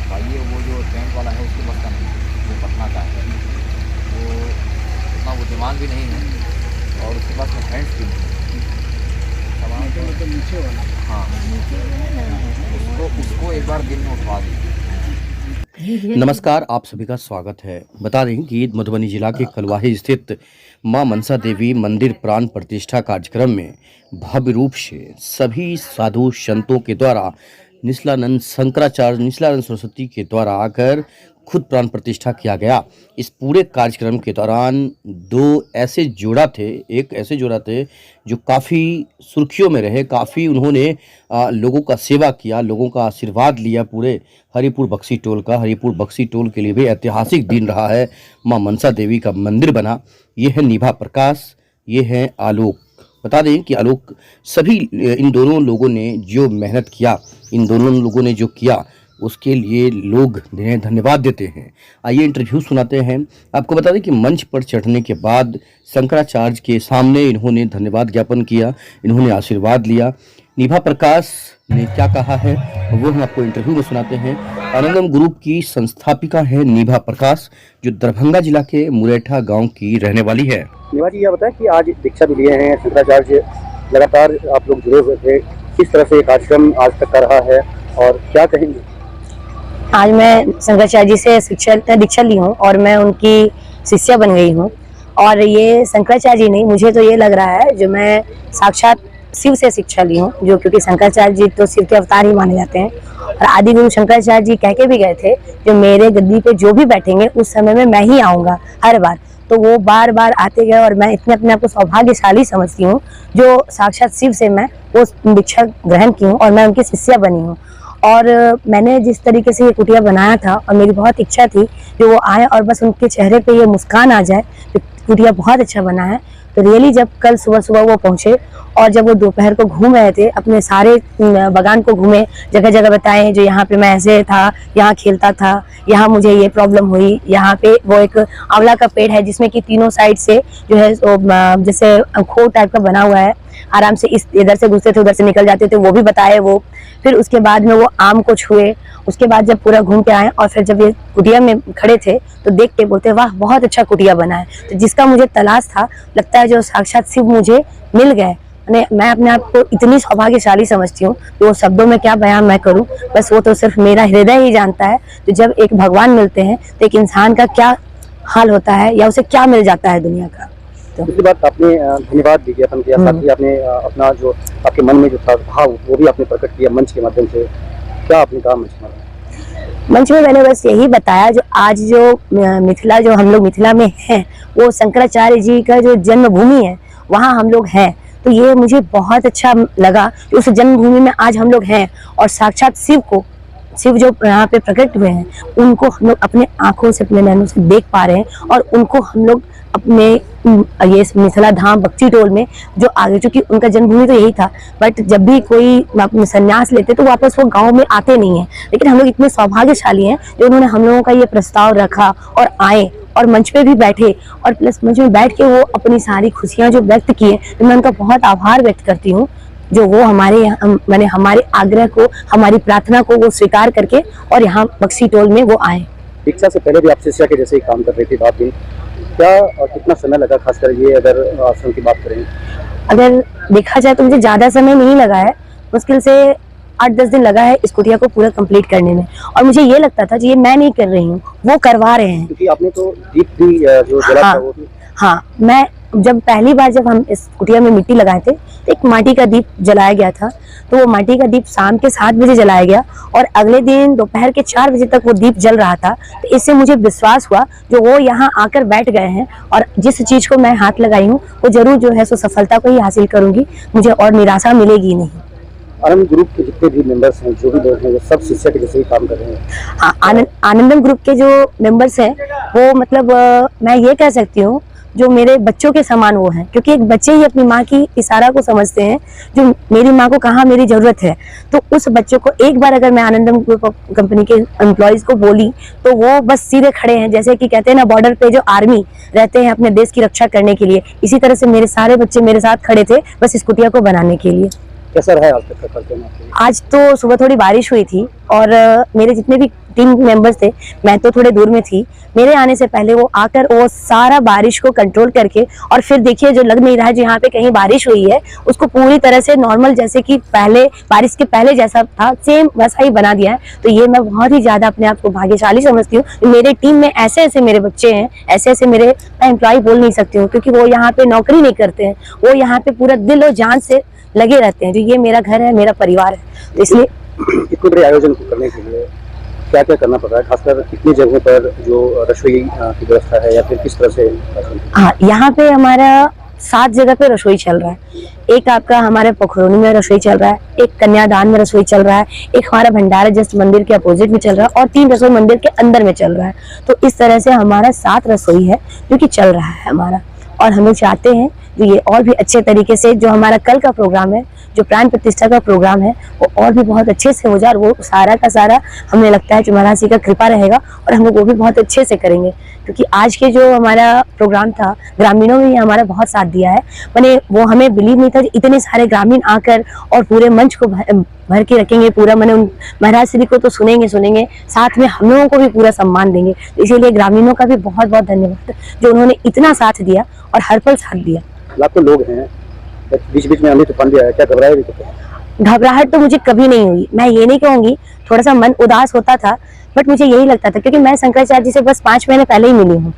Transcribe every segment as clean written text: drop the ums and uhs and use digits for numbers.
था। ये वो जो टेंट वाला है उसके बस का नहीं है, वो पटना का है, वो उतना बुद्धिमान भी नहीं है और उसके पास में हैंड्स भी नहीं है। तो नीचे वाला, हाँ, उसको एक बार दिन में उठवा दीजिए। नमस्कार, आप सभी का स्वागत है। बता दें कि मधुबनी जिला के कलवाही स्थित मां मनसा देवी मंदिर प्राण प्रतिष्ठा कार्यक्रम में भव्य रूप से सभी साधु संतों के द्वारा निश्चलानंद शंकराचार्य निश्चलानंद सरस्वती के द्वारा आकर खुद प्राण प्रतिष्ठा किया गया। इस पूरे कार्यक्रम के दौरान एक ऐसे जोड़ा थे जो काफ़ी सुर्खियों में रहे, काफ़ी उन्होंने लोगों का सेवा किया, लोगों का आशीर्वाद लिया। पूरे हरिपुर बक्सी टोल के लिए भी ऐतिहासिक दिन रहा है। मां मनसा देवी का मंदिर बना। ये है निभा प्रकाश, ये है आलोक। बता दें कि आलोक सभी इन दोनों लोगों ने जो मेहनत किया, इन दोनों लोगों ने जो किया, उसके लिए लोग इन्हें धन्यवाद देते हैं। आइए इंटरव्यू सुनाते हैं। आपको बता दें कि मंच पर चढ़ने के बाद शंकराचार्य के सामने इन्होंने धन्यवाद ज्ञापन किया, इन्होंने आशीर्वाद लिया। निभा प्रकाश ने क्या कहा है वो हम आपको इंटरव्यू में सुनाते हैं। आनंदम ग्रुप की संस्थापिका है निभा प्रकाश, जो दरभंगा जिला के मुरेठा गांव की रहने वाली है। निभा जी, यह बताएं कि आज दीक्षा भी लिए हैं शंकराचार्य, लगातार आप लोग जुड़े हुए थे, किस तरह से कार्यक्रम आज तक कर रहा है और क्या कहेंगे? आज मैं शंकराचार्य जी से दीक्षा ली हूँ और मैं उनकी शिष्या बन गई हूँ। और ये शंकराचार्य जी नहीं, मुझे तो ये लग रहा है जो मैं साक्षात शिव से शिक्षा ली हूँ, जो क्योंकि शंकराचार्य जी तो शिव के अवतार ही माने जाते हैं। और आदि गुरु शंकराचार्य जी कह के भी गए थे, जो मेरे गद्दी पे जो भी बैठेंगे उस समय में मैं ही आऊँगा हर बार। तो वो बार बार आते गए और मैं इतने अपने आप को सौभाग्यशाली समझती हूँ जो साक्षात शिव से मैं वो दीक्षा ग्रहण की हूँ और मैं उनकी शिष्या बनी हूँ। और मैंने जिस तरीके से ये कुटिया बनाया था और मेरी बहुत इच्छा थी जो वो आए और बस उनके चेहरे पे ये मुस्कान आ जाए, तो कुटिया बहुत अच्छा बना है। तो रियली जब कल सुबह वो पहुँचे और जब वो दोपहर को घूम रहे थे, अपने सारे बागान को घूमे, जगह जगह बताए जो यहाँ पे मैं ऐसे था, यहाँ खेलता था, यहाँ मुझे ये प्रॉब्लम हुई, यहाँ पे वो एक आंवला का पेड़ है जिसमें कि तीनों साइड से जो है जैसे खो टाइप का बना हुआ है, आराम से इस इधर से घुसते थे उधर से निकल जाते थे, वो भी बताए वो। फिर उसके बाद में वो आम को छुए, उसके बाद जब पूरा घूम के आए और फिर जब ये कुटिया में खड़े थे तो देख के बोलते वाह बहुत अच्छा कुटिया बना है। तो जिसका मुझे तलाश था, लगता है जो साक्षात शिव मुझे मिल गए। मैं अपने आप को इतनी सौभाग्यशाली समझती हूँ कि वो शब्दों में क्या बयान मैं करूँ, बस वो तो सिर्फ मेरा हृदय ही जानता है। तो जब एक भगवान मिलते हैं तो एक इंसान का क्या हाल होता है या उसे क्या मिल जाता है दुनिया का। दूसरी बात, आपने धन्यवाद भी ज्ञापन किया, साथ ही आपने अपना जो आपके मन में जो था भाव वो भी आपने प्रकट किया मंच के माध्यम से। क्या आपने कहा मंच में? मैंने बस यही बताया जो आज जो मिथिला, जो हम लोग मिथिला में हैं, वो शंकराचार्य जी का जो जन्मभूमि है वहाँ हम लोग हैं। तो ये मुझे बहुत अच्छा लगा कि उस जन्मभूमि में आज हम लोग हैं और साक्षात शिव जो यहाँ पे प्रकट हुए हैं उनको हम लोग अपने आंखों से, अपने नैनों से देख पा रहे हैं। और उनको हम लोग अपने ये मिथिला धाम बक्सी टोल में जो आगे, चूंकि उनका जन्मभूमि तो यही था, बट जब भी कोई संन्यास लेते तो वापस वो गांव में आते नहीं है। लेकिन हम लोग इतने सौभाग्यशाली हैं जो उन्होंने हम लोगों का ये प्रस्ताव रखा और आए और मंच पे भी बैठे और प्लस मंच में बैठ के वो अपनी सारी खुशियां जो व्यक्त किए, तो मैं उनका बहुत आभार व्यक्त करती हूँ जो वो हमारे आग्रह को, हमारी प्रार्थना को वो स्वीकार करके और यहाँ बक्सी टोल में वो आए। दीक्षा से पहले भी आप शिष्या के जैसे ही काम कर रही थी रात दिन, क्या कितना समय लगा, खासकर ये अगर आश्रम की बात करें? अगर देखा जाए तो मुझे ज्यादा समय नहीं लगा है, मुश्किल से 8-10 दिन लगा है इस कुटिया को पूरा कंप्लीट करने में। और मुझे ये लगता था ये मैं नहीं कर रही हूँ, वो करवा रहे हैं, क्योंकि आपने तो दीप भी जो जला था वो भी। हाँ, मैं जब पहली बार जब हम इस कुटिया में मिट्टी लगाए थे तो एक माटी का दीप जलाया गया था। तो वो माटी का दीप शाम के 7 बजे जलाया गया और अगले दिन दोपहर के 4 बजे तक वो दीप जल रहा था। तो इससे मुझे विश्वास हुआ जो वो यहाँ आकर बैठ गए हैं और जिस चीज को मैं हाथ लगाई हूँ वो जरूर जो है सो सफलता को ही हासिल करूंगी, मुझे और निराशा मिलेगी नहीं। आनंद ग्रुप के जितने भी मेंबर्स हैं, जो भी लोग हैं, वो सब शिष्या के जैसे ही काम कर रहे हैं। हाँ, आनंदम ग्रुप के जो मेंबर्स हैं वो मतलब मैं ये कह सकती हूँ जो मेरे बच्चों के समान वो हैं, क्योंकि एक बच्चे ही अपनी माँ की इशारा को समझते हैं, जो मेरी माँ को कहाँ मेरी जरूरत है। तो उस बच्चों को एक बार अगर मैं आनंदम ग्रुप कंपनी के एम्प्लॉयज को बोली तो वो बस सीधे खड़े हैं, जैसे कि कहते हैं ना बॉर्डर पे जो आर्मी रहते हैं अपने देश की रक्षा करने के लिए, इसी तरह से मेरे सारे बच्चे मेरे साथ खड़े थे बस इस कुटिया को बनाने के लिए। कैसा रहा आज तक का कार्यक्रम? आज तो सुबह थोड़ी बारिश हुई थी और मेरे जितने भी टीम मेंबर्स थे, मैं तो थोड़े दूर में थी। मेरे आने से पहले वो आकर वो सारा बारिश को कंट्रोल करके, और फिर देखिए जो लग नहीं रहा है जहाँ पे कहीं बारिश हुई है उसको पूरी तरह से नॉर्मल जैसे कि पहले बारिश के पहले जैसा था सेम वैसा ही बना दिया है। तो ये मैं बहुत ही ज्यादा अपने आप को भाग्यशाली समझती हूँ। मेरे टीम में ऐसे ऐसे मेरे बच्चे हैं, ऐसे ऐसे मेरे, मैं एम्प्लॉय बोल नहीं सकती हूँ क्योंकि वो यहाँ पे नौकरी नहीं करते हैं, वो यहाँ पे पूरा दिल और जान से लगे रहते हैं। जो ये मेरा घर है, मेरा परिवार है, तो इसलिए इतने बड़े आयोजन को करने के लिए क्या क्या करना पड़ रहा है, खासकर कितनी जगहों पर जो रसोई की व्यवस्था है या फिर किस तरह से? हाँ, यहाँ पे हमारा 7 जगह पे रसोई चल रहा है। एक आपका हमारे पोखरोनी में रसोई चल रहा है, एक कन्यादान में रसोई चल रहा है, एक हमारा भंडारा जस्ट मंदिर के अपोजिट में चल रहा है, और 3 रसोई मंदिर के अंदर में चल रहा है। तो इस तरह से हमारा 7 रसोई है जो कि चल रहा है हमारा, और हम लोग चाहते हैं जो ये और भी अच्छे तरीके से जो हमारा कल का प्रोग्राम है, जो प्राण प्रतिष्ठा का प्रोग्राम है, वो और भी बहुत अच्छे से हो जाए, और वो सारा का सारा हमें लगता है जो महाराज जी का कृपा रहेगा और हम लोग वो भी बहुत अच्छे से करेंगे। क्योंकि आज के जो हमारा प्रोग्राम था, ग्रामीणों ने हमारा बहुत साथ दिया है। मैंने वो हमें बिलीव नहीं था कि इतने सारे ग्रामीण आकर और पूरे मंच को भर के रखेंगे पूरा। मैंने उन महाराज श्री को तो सुनेंगे, साथ में हम लोगों को भी पूरा सम्मान देंगे। इसीलिए ग्रामीणों का भी बहुत बहुत धन्यवाद जो उन्होंने इतना साथ दिया और हर पल साथ दिया। लाखों लोग हैं, बीच बीच में आंधी तूफान भी आया, क्या घबराए भी? घबराहट तो मुझे कभी नहीं हुई, मैं ये नहीं कहूंगी, थोड़ा सा मन उदास होता था, बट मुझे यही लगता था क्योंकि मैं शंकराचार्य जी से बस 5 महीने पहले ही मिली हूँ।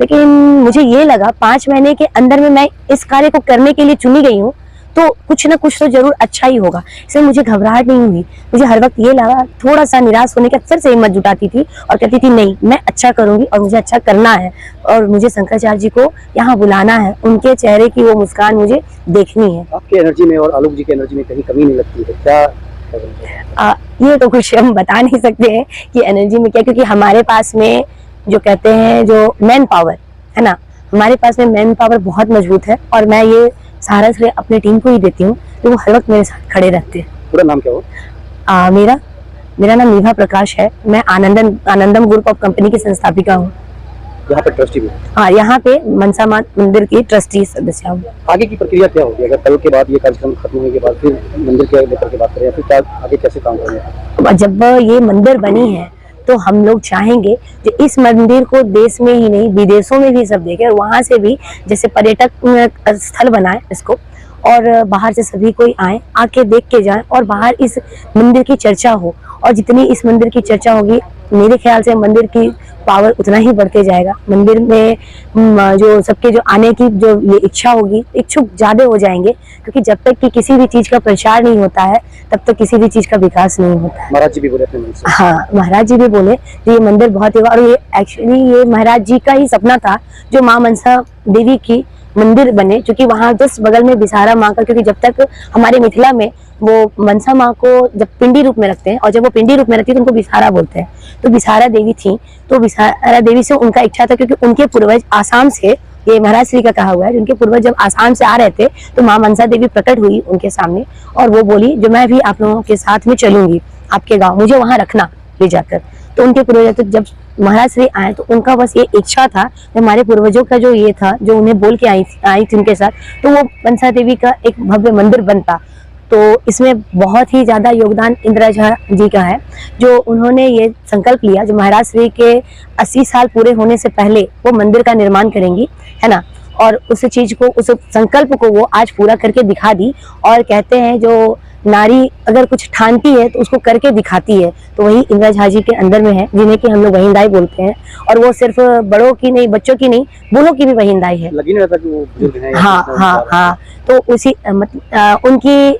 लेकिन मुझे ये लगा 5 महीने के अंदर में मैं इस कार्य को करने के लिए चुनी गई हूँ, तो कुछ ना कुछ तो जरूर अच्छा ही होगा। इसलिए मुझे घबराहट नहीं हुई। मुझे हर वक्त ये लगा, थोड़ा सा निराश होने के अक्सर से हिम्मत जुटाती थी और कहती थी नहीं, मैं अच्छा करूंगी और मुझे अच्छा करना है, और मुझे शंकराचार्य जी को यहाँ बुलाना है, उनके चेहरे की वो मुस्कान मुझे देखनी है। आपकी एनर्जी में और आलोक जी की एनर्जी में कहीं कमी नहीं लगती है क्या? ये तो कुछ हम बता नहीं सकते हैं कि एनर्जी में क्या, क्योंकि हमारे पास में जो कहते हैं जो मैन पावर है ना, हमारे पास में मैन पावर बहुत मजबूत है, और मैं ये सहारा से अपने टीम को ही देती हूँ, तो वो हर वक्त मेरे साथ खड़े रहते हैं। पूरा नाम क्या हो? मेरा नाम नीभा प्रकाश है। मैं आनंदम ग्रुप ऑफ कंपनी की संस्थापिका हूँ। यहाँ पे ट्रस्टी भी? हाँ, यहाँ पे मनसा माँ मंदिर की ट्रस्टी सदस्य हूँ। आगे की प्रक्रिया क्या होगी अगर कल के बाद ये कार्यक्रम खत्म होने के बाद फिर मंदिर के लेकर के बात करें, फिर क्या आगे कैसे काम करेंगे? जब ये मंदिर बनी है तो हम लोग चाहेंगे कि इस मंदिर को देश में ही नहीं विदेशों में भी सब देखें, और वहाँ से भी जैसे पर्यटक स्थल बनाए इसको, और बाहर से सभी कोई आए, आके देख के जाएं, और बाहर इस मंदिर की चर्चा हो, और जितनी इस मंदिर की चर्चा होगी मेरे ख्याल से मंदिर की पावर उतना ही बढ़ते जाएगा। मंदिर में जो सबके जो आने की जो ये इच्छा होगी, इच्छुक ज्यादा हो जाएंगे, क्योंकि जब तक कि किसी भी चीज का प्रचार नहीं होता है तब तक किसी भी चीज का विकास नहीं होता है। महाराज जी भी बोले अपने मन से। हाँ, महाराज जी भी बोले कि ये मंदिर बहुत ही, और ये एक्चुअली ये महाराज जी का ही सपना था जो माँ मनसा देवी की मंदिर बने, क्योंकि वहाँ जस्ट बगल में बिसारा माँ का, क्योंकि जब तक हमारे मिथिला में वो मनसा माँ को जब पिंडी रूप में रखते हैं, और जब वो पिंडी रूप में रहती है तो उनको बिसारा बोलते हैं, तो बिसारा देवी थी, तो बिसारा देवी से उनका इच्छा था, क्योंकि उनके पूर्वज आसाम से, ये महाराज श्री का कहा हुआ है, उनके पूर्वज जब आसाम से आ रहे थे तो माँ मनसा देवी प्रकट हुई उनके सामने, और वो बोली जो मैं भी आप लोगों के साथ में चलूंगी आपके गाँव, मुझे वहाँ रखना ले जाकर। तो उनके पूर्वज जब महाराज श्री आए तो उनका बस ये इच्छा था, हमारे पूर्वजों का जो ये था, जो उन्हें बोल के आई थी उनके साथ, तो वो मनसा देवी का एक भव्य मंदिर बनता। तो इसमें बहुत ही ज्यादा योगदान इंदिरा झा जी का है, जो उन्होंने ये संकल्प लिया, जो महाराज श्री के 80 साल पूरे होने से पहले वो मंदिर का निर्माण करेंगी, है ना, और उस चीज को, उस संकल्प को वो आज पूरा करके दिखा दी। और कहते हैं जो नारी अगर कुछ ठानती है तो उसको करके दिखाती है, तो वही इंदिरा झा जी के अंदर में है, जिन्हें कि हम लोग वहींदाई बोलते हैं, और वो सिर्फ बड़ों की नहीं, बच्चों की नहीं, बूढ़ों की भी वहींदाई है। लगी नहीं रहता कि वो बुजुर्ग हैं। हाँ, तो उसी उनकी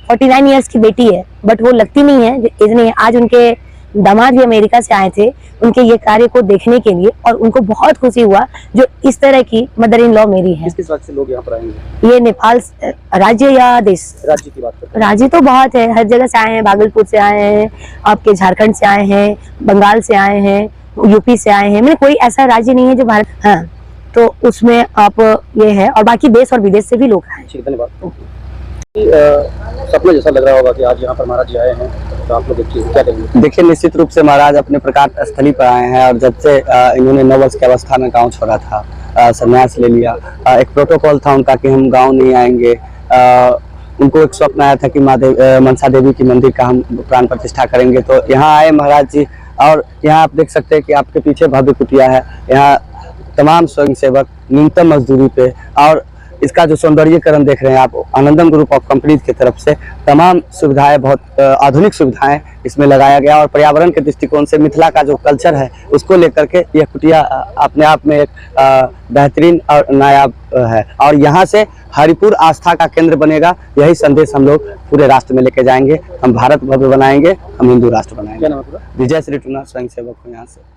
49 इयर्स की बेटी है, बट वो लगती नहीं है, इतनी आज उनके दामाद भी अमेरिका से आए थे उनके ये कार्य को देखने के लिए, और उनको बहुत खुशी हुआ जो इस तरह की मदर इन लॉ मेरी है। किस राज्य से लोग यहाँ पर आएंगे? ये नेपाल राज्य या देश? राज्य की बात करते हैं। राज्य तो बहुत है, हर जगह से आए हैं, भागलपुर से आए हैं, आपके झारखंड से आए हैं, बंगाल से आए हैं, यूपी से आए हैं, मैंने कोई ऐसा राज्य नहीं है जो भारत, हाँ, तो उसमें आप ये है, और बाकी देश और विदेश से भी लोग आए। ठीक, धन्यवाद। सपने जैसा लग रहा होगा कि आज यहाँ पर महाराज जी आए हैं, तो आप लोग देखिए क्या करेंगे? देखिए, निश्चित रूप से महाराज अपने प्रकाश स्थली पर आए हैं, और जब से इन्होंने 9 वर्ष की अवस्था में गांव छोड़ा था, संन्यास ले लिया, एक प्रोटोकॉल था उनका कि हम गांव नहीं आएंगे। उनको एक स्वप्न आया था कि मनसा देवी की मंदिर का हम प्राण प्रतिष्ठा करेंगे, तो यहाँ आए महाराज जी, और यहाँ आप देख सकते हैं कि आपके पीछे भव्य कुटिया है। यहाँ तमाम स्वयंसेवक न्यूनतम मजदूरी पे, और इसका जो सौंदर्यीकरण देख रहे हैं आप, आनंदम ग्रुप ऑफ कंपनीज की तरफ से तमाम सुविधाएं, बहुत आधुनिक सुविधाएं इसमें लगाया गया, और पर्यावरण के दृष्टिकोण से मिथिला का जो कल्चर है उसको लेकर के यह कुटिया अपने आप में एक बेहतरीन और नायाब है। और यहाँ से हरिपुर आस्था का केंद्र बनेगा, यही संदेश हम लोग पूरे राष्ट्र में लेके जाएंगे। हम भारत भव्य बनाएंगे, हम हिंदू राष्ट्र बनाएंगे। क्या नाम है आपका? विजय श्री टूना स्वयं सेवक हूँ यहाँ से।